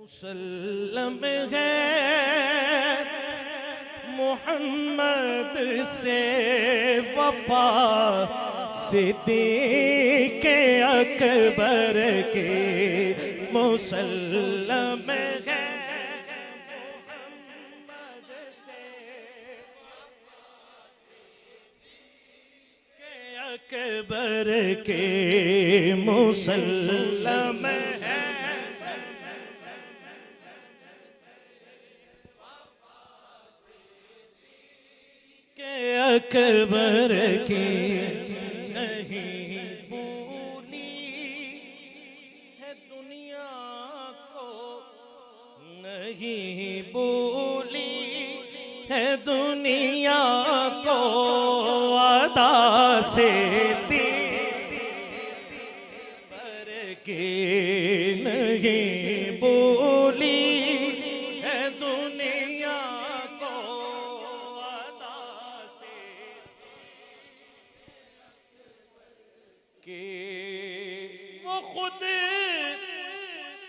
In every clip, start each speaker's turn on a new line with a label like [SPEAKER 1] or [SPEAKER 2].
[SPEAKER 1] मुसल्लम है मोहम्मद से वफा सिद्दीक़ अकबर के मुसल्लम है मोहम्मद से अकबर के मुसल्लम है अकबर की नहीं भूली है दुनिया को, नहीं भूली है दुनिया को अदा से दी पर के नहीं भूली है दुनिया को कि वो खुद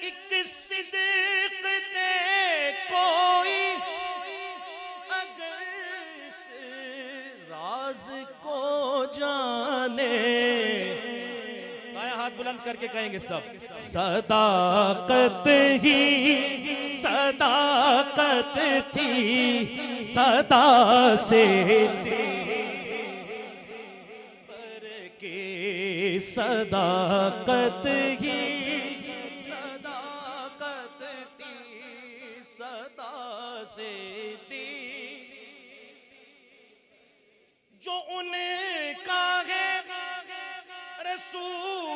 [SPEAKER 1] एक सिद्दीक़ थे कोई अगर इस राज को जाने। हाथ बुलंद करके कहेंगे सब, सदाकत ही सदाकत थी सदा से सदाकत ही सदाकत थी सदा से दी जो उनका है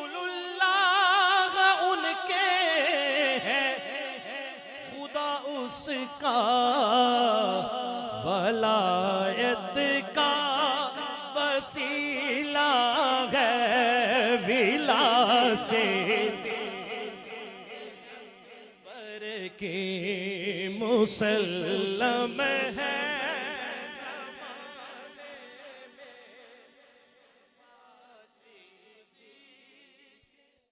[SPEAKER 1] रसूलुल्लाह उनके है खुदा उसका वलायत का वसीला है विला से पर के मुसल्लम है